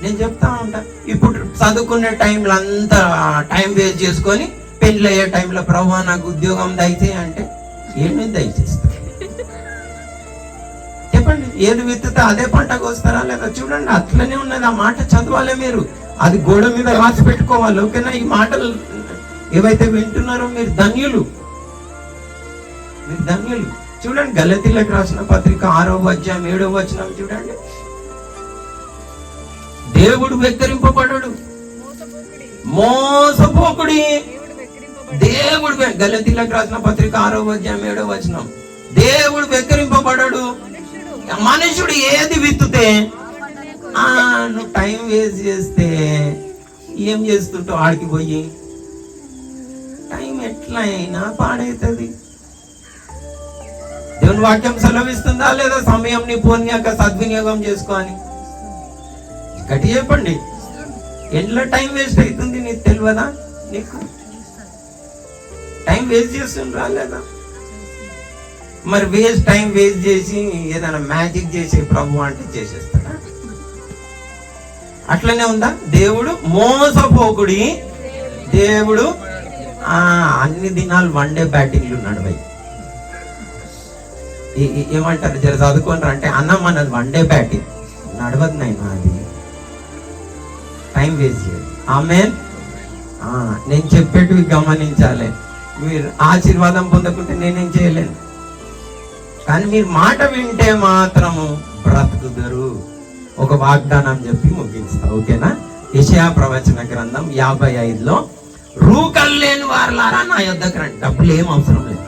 నేను చెప్తా ఉంటా. ఇప్పుడు చదువుకునే టైంలో అంతా టైం వేస్ట్ చేసుకొని పెళ్ళి అయ్యే టైంలో ప్రభు నాకు ఉద్యోగం దయచేయి అంటే ఏమి దయచేస్తా? చెప్పండి. ఏది విత్తుతా అదే పంటకు వస్తారా లేదా? చూడండి, అట్లనే ఉన్నది. ఆ మాట చదవాలి మీరు. అది గోడ మీద రాసి పెట్టుకోవాలి. ఓకేనా? ఈ మాటలు ఏవైతే వింటున్నారో మీరు ధన్యులు. మీరు ధన్యులు. చూడండి, గలతీలకు రాసిన పత్రిక 6వ అధ్యాయం 7వ వచనం చూడండి. దేవుడు వెక్కరింపబడడు, మోసపోకుడి. దేవుడు గలతీలకు రాసిన పత్రిక 6వ అధ్యాయం 7వ వచనం. దేవుడు వెక్కరింపబడడు. మనుషుడు ఏది విత్తుతే నువ్వు టైం వేస్ట్ చేస్తే ఏం చేస్తుంటావు? ఆడికి పోయి టైం ఎట్లా అయినా పాడైతుంది. దేవుని వాక్యం సెలవిస్తుందా లేదా? సమయం నీ పూర్ణ్యాక సద్వినియోగం చేసుకోని గట్టి చెప్పండి. ఎట్లా టైం వేస్ట్ అవుతుంది నీకు తెలియదా? నీకు టైం వేస్ట్ చేస్తుండ్రా లేదా? మరి టైం వేస్ట్ చేసి ఏదైనా మ్యాజిక్ చేసే ప్రభు అంటే చేసేస్తాడా? అట్లనే ఉందా? దేవుడు మోసపోకుడి. దేవుడు అన్ని దినాలు 1 డే బ్యాటింగ్లు నడవాయి. ఏమంటారు? జర చదువుకుంటారు అంటే అన్నం అన్నది 1 డే బ్యాటింగ్ నడవదు నైనా. అది టైం వేస్ట్ చేయాలి. ఆమేన్. నేను చెప్పేటివి గమనించాలి. మీరు ఆశీర్వాదం పొందకుంటే నేనేం చేయలేను. కానీ మీరు మాట వింటే మాత్రము బ్రతుకుదరు. ఒక వాగ్దానం చెప్పి ముగిస్తా. ఓకేనా? యెషయా ప్రవచన గ్రంథం 55లో రూకలు లేని వారులారా నా యొద్దకు రండి. డబ్బులు ఏం అవసరం లేదు.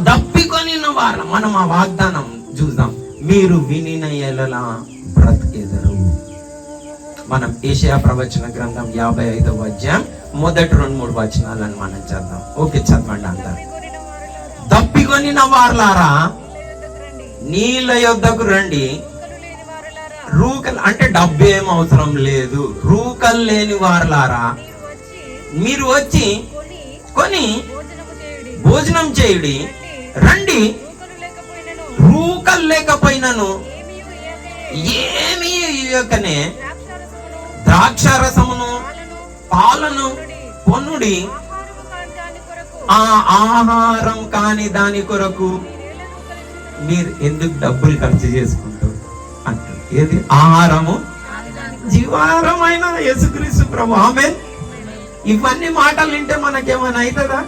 దప్పికొని వారు మనం ఆ వాగ్దానం చూద్దాం. మీరు వినిన ఎడల బ్రతికెదరు. మనం యెషయా ప్రవచన గ్రంథం 55వ అధ్యాయం మొదటి 2-3 వచనాలను మనం చదువుదాం. ఓకే, చదవండి అందరు. దప్పికొనిన వారులారా నీళ్ళ యొద్దకు రండి. రూకలు అంటే డబ్బు ఏం అవసరం లేదు. రూకలు లేని వారులారా మీరు వచ్చి కొని భోజనం చేయుడి. రండి, రూకలు లేకపోయినను ఏమీ ఇవ్వకనే ద్రాక్షారసమును పాలను పొన్నుడి. ఆ ఆహారం కాని దాని కొరకు మీరు ఎందుకు డబ్బులు ఖర్చు చేసుకుంటారు అంటారు. ఏది ఆహారము? జీవాహారమైన యేసుక్రీస్తు ప్రభు. ఆమేన్. ఇవన్నీ మాటలు వింటే మనకేమైనా అవుతుందా?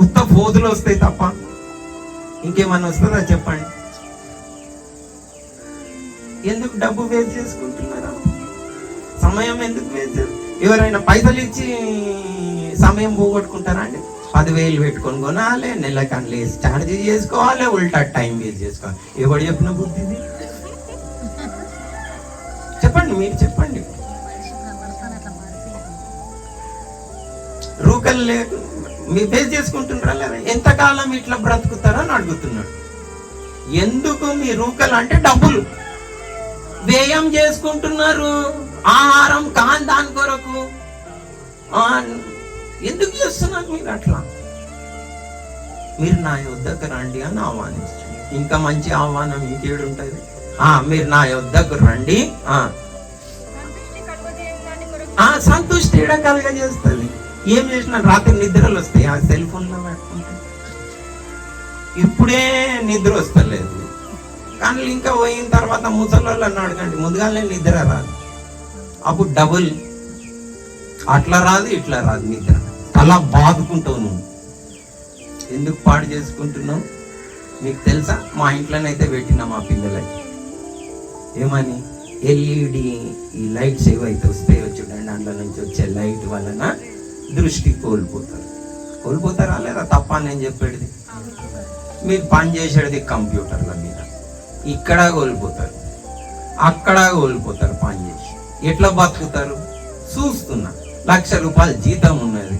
ఉత్త బోధులు వస్తాయి తప్ప ఇంకేమైనా వస్తుందా చెప్పండి? ఎందుకు డబ్బు వేస్ట్ చేసుకుంటున్నారా? సమయం ఎందుకు వేస్ట్? ఎవరైనా పైసలు ఇచ్చి సమయం పోగొట్టుకుంటారా అండి? 10,000 పెట్టుకొని కొనాలి, నెలకని లేసి ఛార్జ్ చేసుకోవాలి, ఉల్టా టైం వేస్ట్ చేసుకోవాలి. ఎవడు చెప్పిన బుద్ధి? చెప్పండి, మీరు చెప్పండి. రూకలు లేదు, మీరు వేస్ట్ చేసుకుంటున్నారా లేదా? ఎంతకాలం ఇట్లా బ్రతుకుతారని అడుగుతున్నాడు. ఎందుకు మీ రూకలు అంటే డబ్బులు వ్యయం చేసుకుంటున్నారు. ఆహారం కాని దాని కొరకు ఎందుకు చేస్తున్నారు మీరు అట్లా? మీరు నా యొద్దకు రండి అని ఆహ్వానించండి. ఇంకా మంచి ఆహ్వానం ఇంకేడు ఉంటుంది? మీరు నా యొద్దకు రండి. సంతృష్టి కలగజేస్తుంది. ఏం చేసినా రాత్రి నిద్రలు వస్తాయి. ఆ సెల్ ఫోన్ లో పెట్టుకుంటే ఇప్పుడే నిద్ర వస్తలేదు, కానీ ఇంకా పోయిన తర్వాత ముసలోళ్ళని అడగండి, ముందుగానే నిద్ర రాదు. అప్పుడు డబుల్ అట్లా రాదు, ఇట్లా రాదు నిద్ర. అలా బాదుకుంటావు నువ్వు. ఎందుకు పాడు చేసుకుంటున్నావు? మీకు తెలుసా? మా ఇంట్లోనైతే పెట్టినా మా పిల్లలకి ఏమని, ఎల్ఈడి ఈ లైట్స్ ఏవైతే వస్తాయో చూడండి, అందులో నుంచి వచ్చే లైట్ వలన దృష్టి కోల్పోతారా లేదా? తప్ప నేను చెప్పేది. మీరు పని చేసేది కంప్యూటర్ల మీద, ఇక్కడ కోల్పోతారు, అక్కడ కోల్పోతారు. పని చేసి ఎట్లా బతుకుతారు? చూస్తున్నా. 1,00,000 రూపాయలు జీతం ఉన్నది,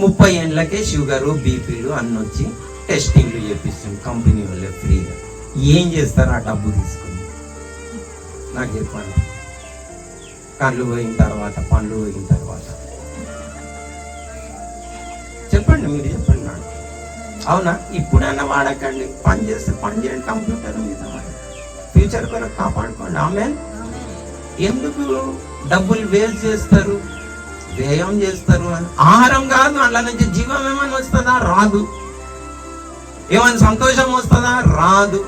30 ఏళ్ళకే షుగరు బీపీలు అన్ని వచ్చి టెస్టింగ్లు చేపిస్తుంది కంపెనీ వాళ్ళే ఫ్రీగా. ఏం చేస్తారు ఆ డబ్బు తీసుకుని? నాకు చెప్పండి. కళ్ళు పోయిన తర్వాత, పండ్లు పోయిన తర్వాత చెప్పండి, మీరు చెప్పండి నాకు. అవునా? ఇప్పుడైనా వాడకండి, పని చేస్తే పని చేయండి, కంప్యూటర్ మీద ఫ్యూచర్ కొరకు కాపాడుకోండి. ఆమేన్. ఎందుకు డబ్బులు వేస్ట్ చేస్తారు, వ్యయం చేస్తారు? అని ఆహారం కాదు, అందులో నుంచి జీవం ఏమైనా వస్తుందా? రాదు. ఏమైనా సంతోషం వస్తుందా? రాదు.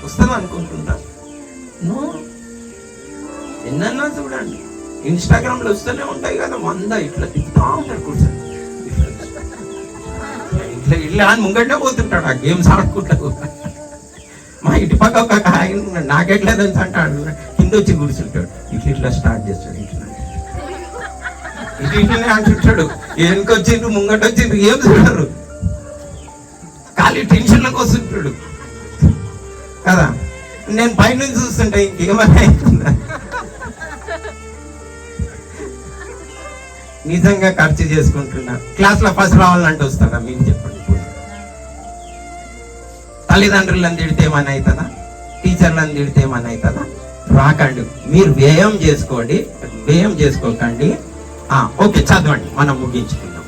వస్తుంది అనుకుంటుంటా? ఎన్నన్నా చూడండి, ఇన్స్టాగ్రామ్ లో వస్తూనే ఉంటాయి కదా, 100 ఇట్లా తిప్పుతా ఉంటారు కూర్చొని, ఇట్లా ఇట్లా అని ముంగంటే పోతుంటాడు ఆ గేమ్స్ ఆడుకుంటాడు. మా ఇటు పక్క ఒక ఆయన నాకెట్లేదని అంటాడు, కింద వచ్చి కూర్చుంటాడు, ఇట్లా ఇట్లా స్టార్ట్ చేస్తాడు, ఇట్లా ఇటు ఇట్లనే అంటుంటాడు. వెనుకొచ్చిండ్రు ముంగట వచ్చిండ్రు ఏం చూడరు, ఖాళీ టెన్షన్లకు వస్తుంటాడు కదా. నేను పైనుంచి చూస్తుంటా, ఇంకేమైనా అవుతుందా? నిజంగా ఖర్చు చేసుకుంటున్నా. క్లాస్ లో ఫస్ట్ రావాలంటే వస్తారా? మీరు చెప్పండి. తల్లిదండ్రులను తిడితే ఏమని అవుతుందా? టీచర్లను తిడితే ఏమని అవుతుందా? రాకండి. మీరు వ్యయం చేసుకోండి, వ్యయం చేసుకోకండి. ఓకే, చదవండి, మనం ముగించుకుందాం.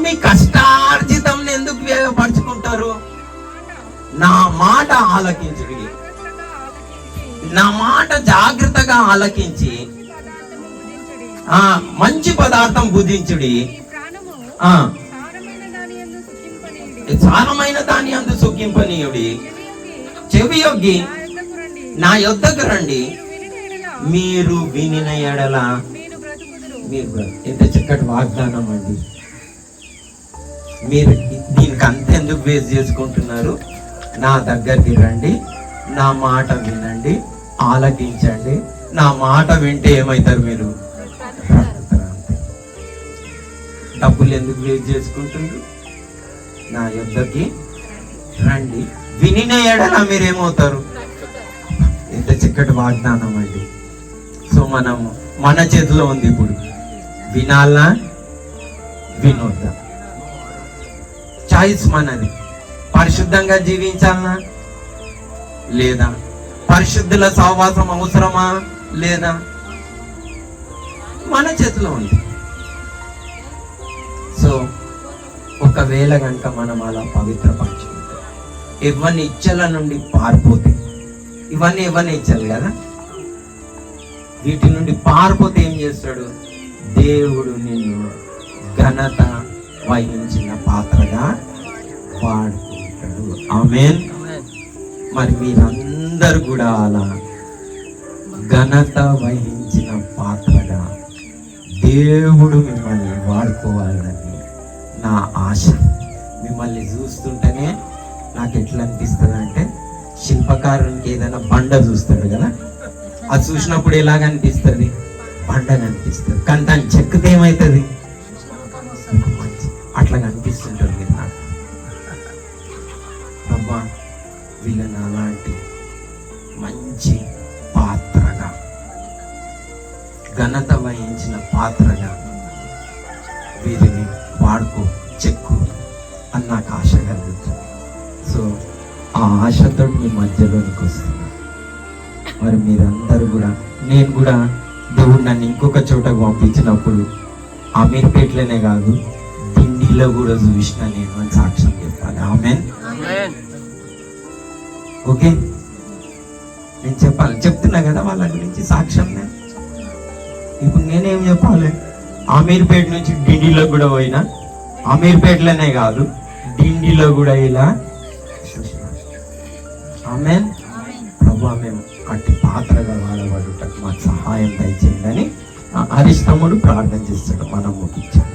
మీ కష్టార్జితం ఎందుకు వ్యయపరుచుకుంటారు? నా మాట ఆలకించుడి, నా మాట జాగ్రత్తగా ఆలకించి మంచి పదార్థం భుజించుడి. సారమైన దాని అందు సుఖింపనీయుడి. చెవి యొగ్గి నా యొద్దకు రండి, మీరు వినిన ఎడల మీరు. ఎంత చక్కటి వాగ్దానం అండి. మీరు దీనికి అంతెందుకు వేస్ట్ చేసుకుంటున్నారు? నా దగ్గరికి రండి, నా మాట వినండి, ఆలకించండి, నా మాట వింటే ఏమవుతారు మీరు? బ్రతుకుతారు అంతే. డబ్బులు ఎందుకు వేస్ట్ చేసుకుంటుండ్రు? నా యొద్దకి రండి, వినిన ఎడల మీరేమవుతారు? ఎంత చక్కటి వాగ్దానం అండి. సో మన చేతిలో ఉంది ఇప్పుడు, వినాలా వినొద్దా? చాయిస్ మనది. పరిశుద్ధంగా జీవించాలనా లేదా? పరిశుద్ధుల సహవాసం అవసరమా లేదా? మన చేతిలో ఉంది. సో ఒకవేళ కనుక మనం అలా పవిత్రపరచుకుంటే, ఇవన్నీ ఇచ్చల నుండి పారిపోతే, ఇవన్నీ ఇచ్చాలి కదా, వీటి నుండి పారిపోతే ఏం చేస్తాడు? దేవుడు నిన్ను ఘనత వహించిన పాత్రగా వాడుకుంటాడు. ఆమేన్. మరి మీరందరూ కూడా అలా ఘనత వహించిన పాత్రగా దేవుడు మిమ్మల్ని వాడుకోవాలని నా ఆశ. మిమ్మల్ని చూస్తుంటేనే నాకు ఎట్లా అనిపిస్తుంది అంటే, శిల్పకారునికి ఏదైనా బండ చూస్తాడు కదా, అది చూసినప్పుడు ఎలాగ అనిపిస్తుంది? బండగా అనిపిస్తుంది. కానీ దాన్ని చెక్కితే ఏమవుతుంది? అట్లా అనిపిస్తుంటారు మీరు నాకు. అబ్బా, వీళ్ళని అలాంటి మంచి పాత్రగా, ఘనత వహించిన పాత్రగా వీరిని వాడుకో, చెక్కు అని నాకు ఆశ కలుగుతుంది. సో ఆ ఆశతో మీ మధ్యలోనికి వస్తున్నా. మరి మీరందరూ కూడా, నేను కూడా దేవుడు నన్ను ఇంకొక చోటకు పంపించినప్పుడు అమీర్పేటలోనే కాదు, ఢిల్లీలో కూడా చూసిన నేను అని సాక్ష్యం చెప్పాలి. ఆమేన్. ఓకే, నేను చెప్తున్నా కదా వాళ్ళ గురించి సాక్ష్యం. ఇప్పుడు నేనేం చెప్పాలి? అమీర్పేట నుంచి ఢిల్లీలో కూడా పోయినా, అమీర్పేటలోనే కాదు ఢిల్లీలో కూడా ఇలా. ఆమేన్. ప్రభు, మేము అట్టి పాత్రగా వాడబడుటకు మాకు సహాయం దయచేయండి అని హరీష్ తమ్ముడు ప్రార్థన చేస్తాడు. మనం ముగించాం.